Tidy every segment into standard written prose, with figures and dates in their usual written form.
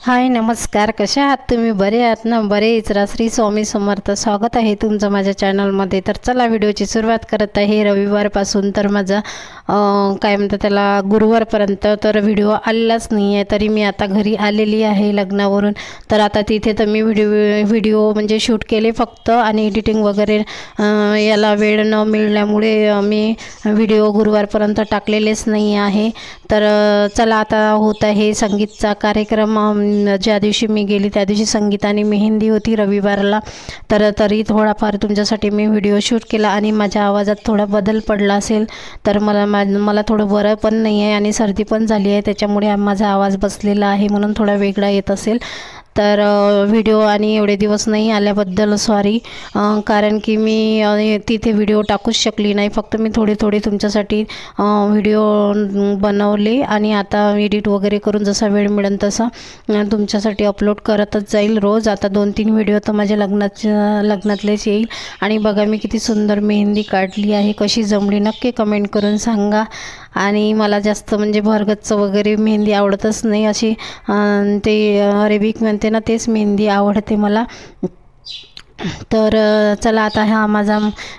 हाय नमस्कार, कशा आहात तुम्ही? बरे आहात ना? बरेच रा श्री स्वामी समर्थ. स्वागत आहे तुमचं माझ्या चॅनलमध्ये. तर चला व्हिडिओची सुरुवात करत आहे रविवारपासून. तर माझा काय म्हणतात त्याला गुरुवारपर्यंत तर व्हिडिओ आलेलाच नाही आहे. तरी मी आता घरी आलेली आहे लग्नावरून. तर आता तिथे तर मी व्हिडिओ म्हणजे शूट केले फक्त, आणि एडिटिंग वगैरे याला वेळ न मिळाल्यामुळे मी व्हिडिओ गुरुवारपर्यंत टाकलेलेच नाही आहे. तर चला आता होत आहे संगीतचा कार्यक्रम. ज्या दिवशी मी गेली त्या दिवशी संगीत आणि मेहंदी होती रविवारला. तर तरी थोडाफार तुमच्यासाठी मी व्हिडिओ शूट केला. आणि माझ्या आवाजात थोडा बदल पडला असेल तर मला थोडं बरं पण नाही आहे आणि सर्दी पण झाली आहे, त्याच्यामुळे माझा आवाज बसलेला आहे म्हणून थोडा वेगळा येत असेल. तर व्हिडिओ आणि एवढे दिवस नाही आल्याबद्दल सॉरी. कारण की मी तिथे व्हिडिओ टाकूच शकली नाही. फक्त मी थोडे तुमच्यासाठी व्हिडिओ बनवले आणि आता एडिट वगैरे करून जसा वेळ मिळेल तसा तुमच्यासाठी अपलोड करतच जाईल रोज. आता 2-3 व्हिडिओ तर माझ्या लग्नातलेच येईल. आणि बघा मी किती सुंदर मेहंदी काढली आहे, कशी जमली नक्की कमेंट करून सांगा. आणि मला जास्त म्हणजे भरगच्च वगैरे मेहंदी आवडतच नाही, अशी ते अरेबिक म्हणते ना तेच मेहंदी आवडते मला. तर चला आता हा माझा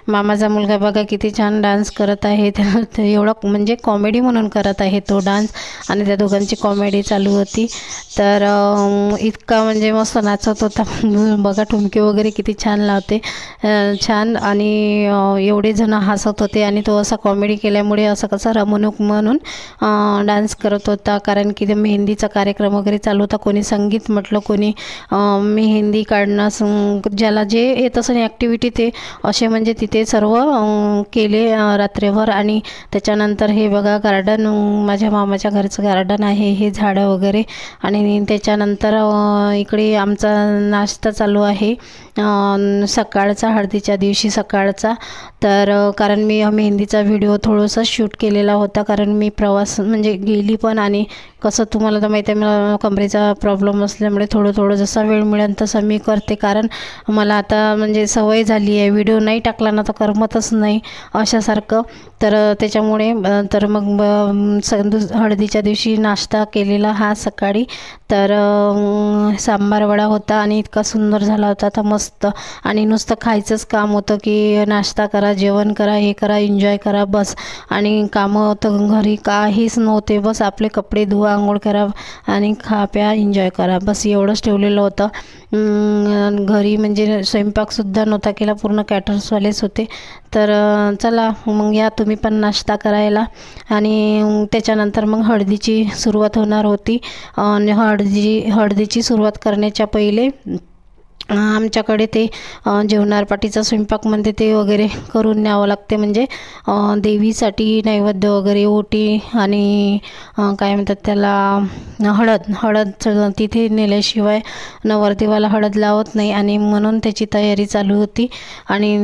मामाचा मुलगा बघा किती छान डान्स करत आहे. तर एवढं म्हणजे कॉमेडी म्हणून करत आहे तो डान्स, आणि त्या दोघांची कॉमेडी चालू होती. तर इतका म्हणजे मस्त नाचत होता. बघा ठुमके वगैरे किती छान लावते, छान. आणि एवढे जण हसत होते. आणि तो असा कॉमेडी केल्यामुळे असं कसं रमणूक म्हणून डान्स करत होता. कारण की ते मेहंदीचा कार्यक्रम वगैरे चालू होता. कोणी संगीत म्हटलं, कोणी मेहंदी काढणं, ज्याला जे येत असं ॲक्टिव्हिटी ते असे म्हणजे तिथे सर्व केले रात्रभर. आणि त्याच्यानंतर हे बघा गार्डन, माझ्या मामाच्या घरचं गार्डन आहे हे, झाडं वगैरे. आणि त्याच्यानंतर इकडे आमचा नाश्ता चालू आहे सकाळचा, हळदीच्या दिवशी सकाळचा. तर कारण मी मेहंदीचा व्हिडिओ थोडासा शूट केलेला होता, कारण मी प्रवास म्हणजे गेली पण. आणि कसं तुम्हाला तर माहिती आहे मला कमरेचा प्रॉब्लेम असल्यामुळे थोडं जसा वेळ मिळेल तसं मी करते. कारण मला आता म्हणजे सवय झाली आहे, व्हिडिओ नाही टाकला ना तर करमतच नाही अशासारखं. तर त्याच्यामुळे तर मग हळदीच्या दिवशी नाश्ता केलेला हा सकाळी. तर सांबार वडा होता आणि इतका सुंदर झाला होता आता मस्त. आणि नुसतं खायचंच काम होतं की नाश्ता करा, जेवण करा, हे करा, एन्जॉय करा बस. आणि कामं तर घरी काहीच नव्हते, बस आपले कपडे धुवा, आंघोळ करा आणि खा प्या एन्जॉय करा, बस एवढंच ठेवलेलं होतं. घरी म्हणजे स्वयंपाकसुद्धा नव्हता केला, पूर्ण कॅटर्सवालेच होते. तर चला मग या तुम्ही पण नाश्ता करायला. आणि त्याच्यानंतर मग हळदीची सुरुवात होणार होती. हळदीची सुरुवात करण्याच्या पहिले आमच्याकडे ते जेवणार पाठीचा स्वयंपाक म्हणते ते वगैरे करून न्यावं लागते. म्हणजे देवीसाठी नैवेद्य वगैरे, ओटी आणि काय म्हणतात त्याला हळद तिथे नेल्याशिवाय नवरदेवाला हळद लावत नाही. आणि म्हणून त्याची तयारी चालू होती. आणि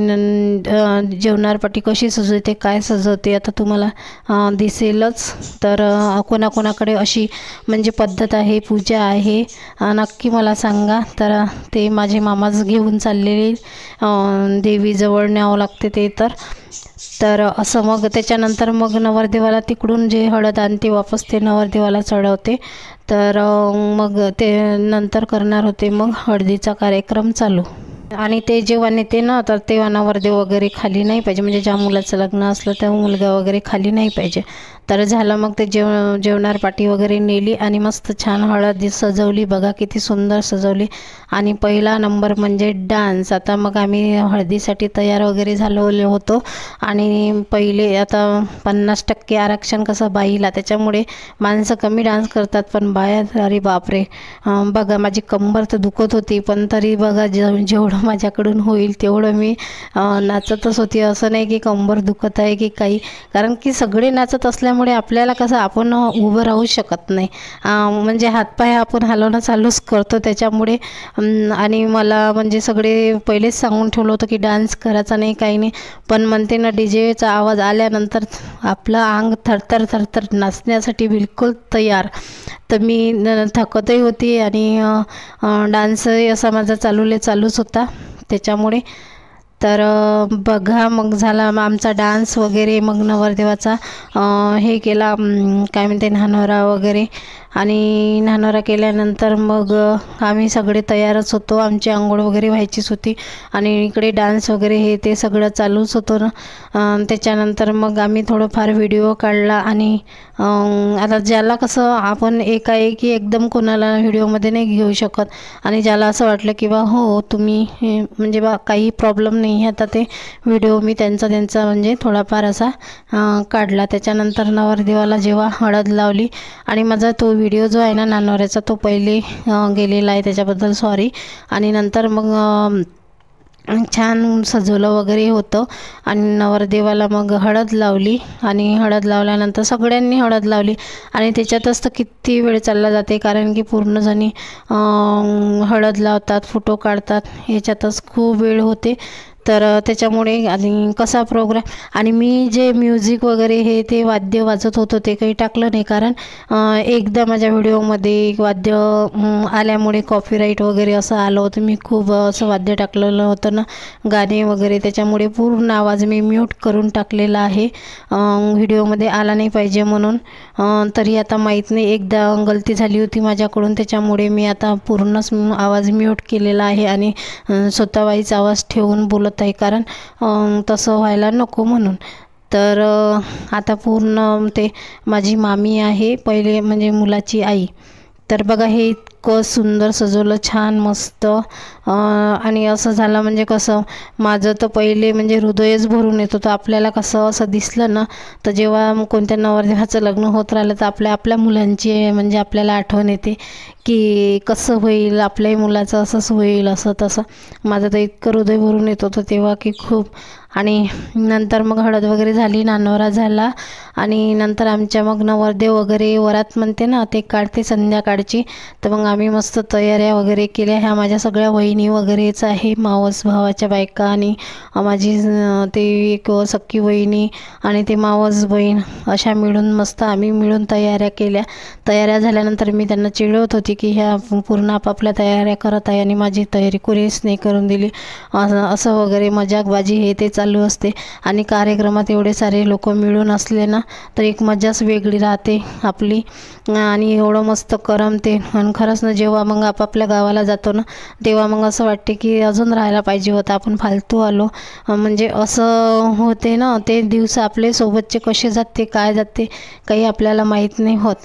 जेवणार पाठी कशी सजवते, काय सजवते आता तुम्हाला दिसेलच. तर कोणाकोणाकडे अशी म्हणजे पद्धत आहे, पूजा आहे, नक्की मला सांगा. तर ते माझे मामाच घेऊन चाललेले देवीजवळ न्यावं लागते ते. तर असं मग त्याच्यानंतर मग नवरदेवाला तिकडून जे हळद आणते वापस ते नवरदेवाला चढवते. तर मग ते नंतर करणार होते मग हळदीचा कार्यक्रम चालू. आणि ते जेव्हा नेते ना तर तेव्हा नवरदेव वगैरे खाली नाही पाहिजे, म्हणजे ज्या मुलाचं लग्न असलं त्या मुलगा वगैरे खाली नाही पाहिजे. तर झालं मग ते जेवणार पाटी वगैरे नेली आणि मस्त छान हळद सजवली. बघा किती सुंदर सजवली. आणि पहिला नंबर म्हणजे डान्स. आता मग आम्ही हळदीसाठी तयार वगैरे झालो होतो. आणि पहिले आता 50% आरक्षण कसं बाईला, त्याच्यामुळे माणसं कमी डान्स करतात, पण बाया अरे बापरे. बघा माझी कंबर तर दुखत होती, पण तरी बघा जेवढं माझ्याकडून होईल तेवढं मी नाचतच होती. असं नाही की कंबर दुखत आहे की काही, कारण की सगळे नाचत असल्यामुळे आपल्याला कसं आपण उभं राहू शकत नाही, म्हणजे हातपाय आपण हलवणं चालूच करतो त्याच्यामुळे. आणि मला म्हणजे सगळे पहिलेच सांगून ठेवलं होतं की डान्स करायचा नाही, काही नाही. पण म्हणते ना डीजेचा आवाज आल्यानंतर आपलं अंग थरथर नाचण्यासाठी बिलकुल तयार. तर मी थकतही होती आणि डान्सही असा माझा चालूच होता त्याच्यामुळे. तर बघा मग झाला आमचा डान्स वगैरे. मग नवरदेवाचा हे केला काय म्हणते, न्हानोरा वगैरे. आणि नानोरा केल्यानंतर मग आम्ही सगळे तयारच होतो. आमची आंघोळ वगैरे व्हायचीच होती आणि इकडे डान्स वगैरे हे ते सगळं चालूच होतं ना. त्याच्यानंतर मग आम्ही थोडंफार व्हिडिओ काढला आणि आता ज्याला कसं आपण एकाएकी एकदम कोणाला व्हिडिओमध्ये नाही घेऊ शकत आणि ज्याला असं वाटलं की बा हो तुम्ही म्हणजे बा काही प्रॉब्लेम नाही आहे, आता ते व्हिडिओ मी त्यांचा म्हणजे थोडाफार असा काढला. त्याच्यानंतर नवरदेवाला जेव्हा हळद लावली आणि माझा तो व्हिडिओ जो आहे ना नानोऱ्याचा तो पहिले गेलेला आहे, त्याच्याबद्दल सॉरी. आणि नंतर मग छान सजवलं वगैरे होतं आणि नवरदेवाला मग हळद लावली आणि हळद लावल्यानंतर सगळ्यांनी हळद लावली आणि त्याच्यातच तर किती वेळ चालला जाते, कारण की पूर्ण जणी हळद लावतात, फोटो काढतात, याच्यातच खूप वेळ होते. तर त्याच्यामुळे आणि कसा प्रोग्राम आणि मी जे म्युझिक वगैरे हे ते वाद्य वाजत होतं ते काही टाकलं नाही, कारण एकदा माझ्या व्हिडिओमध्ये वाद्य आल्यामुळे कॉपीराईट वगैरे असं आलं होतं. मी खूप असं वाद्य टाकलेलं होतं ना, गाणे वगैरे, त्याच्यामुळे पूर्ण आवाज मी म्यूट करून टाकलेला आहे, व्हिडिओमध्ये आला नाही पाहिजे म्हणून. तरी आता माहीत नाही, एकदा गलती झाली होती माझ्याकडून, त्याच्यामुळे मी आता पूर्णच आवाज म्यूट केलेला आहे आणि स्वतः वाईच आवाज ठेवून बोलत आहे, कारण तसं व्हायला नको म्हणून. तर आता पूर्ण ते माझी मामी आहे पहिले, म्हणजे मुलाची आई. तर बघा हे इतकं सुंदर सजवलं, छान मस्त. आणि असं झालं म्हणजे कसं माझं तर पहिले म्हणजे हृदयच भरून येत होतं. आपल्याला कसं असं दिसलं ना, तर जेव्हा कोणत्या नवरदेवाचं लग्न होत राहिलं तर आपल्या मुलांची म्हणजे आपल्याला आठवण येते की कसं होईल, आपल्याही मुलाचं असंच होईल, असं तसं. माझं तर इतकं हृदय भरून येत होतं तेव्हा की खूप. आणि नंतर मग हळद वगैरे झाली, नानोरा झाला आणि नंतर आमच्या मग नवरदेव वगैरे वरात म्हणते ना ते काढते संध्याकाळची. तर मग आम्ही मस्त तयाऱ्या वगैरे केल्या. ह्या माझ्या सगळ्या वहिनी वगैरेच आहे, मावस भावाच्या बायका आणि माझी ते एक सख्खी वहिनी आणि ते मावस बहीण, अशा मिळून मस्त आम्ही मिळून तयाऱ्या केल्या. तयाऱ्या झाल्यानंतर मी त्यांना चिडवत होती की ह्या पूर्ण आपापल्या तयाऱ्या करत आहे आणि माझी तयारी कोणीच नाही करून दिली, असं वगैरे मजाकबाजी हे ते चालू असते. आणि कार्यक्रमात एवढे सारे लोक मिळून असले ना तर एक मजाच वेगळी राहते आपली आणि एवढं मस्त करमते. आणि खरंच ना जेव्हा मग आपापल्या गावाला जातो ना तेव्हा मग असं वाटते की अजून राहायला पाहिजे होतं, आपण फालतू आलो, म्हणजे असं होते ना. ते दिवस आपले सोबतचे कसे जाते काय जाते काही आपल्याला माहीत नाही होत.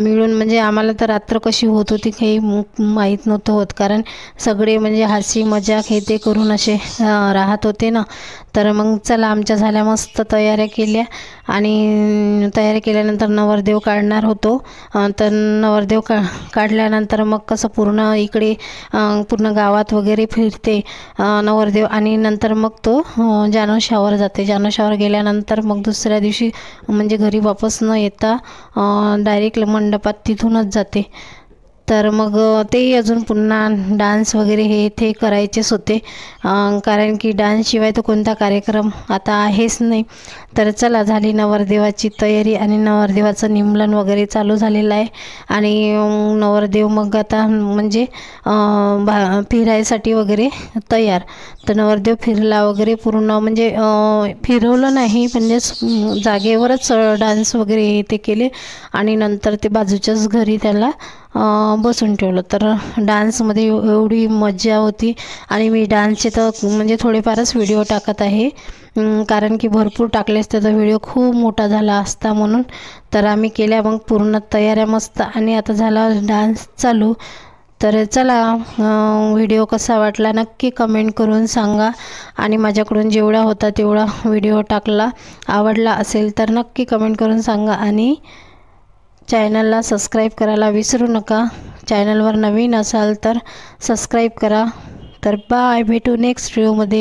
मिळून म्हणजे आम्हाला तर रात्र कशी होत होती काही माहीत नव्हतं होत, कारण सगळे म्हणजे हसी मजाक हे ते करून असे राहत होते ना. तर मग चला आमच्या झाल्या मस्त तयाऱ्या केल्या आणि तयारी केल्यानंतर नवरदेव काढणार होतो. तर नवरदेव काढल्यानंतर मग कसं पूर्ण इकडे पूर्ण गावात वगैरे फिरते नवरदेव आणि नंतर मग तो जानोशावर जाते. जानोशावर गेल्यानंतर मग दुसऱ्या दिवशी म्हणजे घरी वापस न येता डायरेक्ट मंडपात तिथूनच जाते. तर मग तेही अजून पुन्हा डान्स वगैरे हे ते करायचेच होते, कारण की डान्सशिवाय तर कोणता कार्यक्रम आता आहेच नाही. तर चला झाली नवरदेवाची तयारी आणि नवरदेवाचं निमलण वगैरे चालू झालेलं आहे. आणि नवरदेव मग आता म्हणजे फिरायसाठी वगैरे तयार. तर नवरदेव फिरला वगैरे पूर्ण, म्हणजे फिरवलं नाही म्हणजे जागेवरच डान्स वगैरे ते केले आणि नंतर ते बाजूच्याच घरी त्याला बसून ठेवलं. तर डान्समध्ये एवढी मजा होती आणि मी डान्सचे तर म्हणजे थोडेफारच व्हिडिओ टाकत आहे, कारण की भरपूर टाकले असते तर व्हिडिओ खूप मोठा झाला असता म्हणून. तर आम्ही केल्या मग पूर्ण तयाऱ्या मस्त आणि आता झाला डान्स चालू. तर चला व्हिडिओ कसा वाटला नक्की कमेंट करून सांगा आणि माझ्याकडून जेवढा होता तेवढा व्हिडिओ टाकला. आवडला असेल तर नक्की कमेंट करून सांगा आणि चॅनलला सबस्क्राईब करायला विसरू नका. चॅनलवर नवीन असाल तर सबस्क्राईब करा. तर बाय, भेटू नेक्स्ट व्हिडिओमध्ये.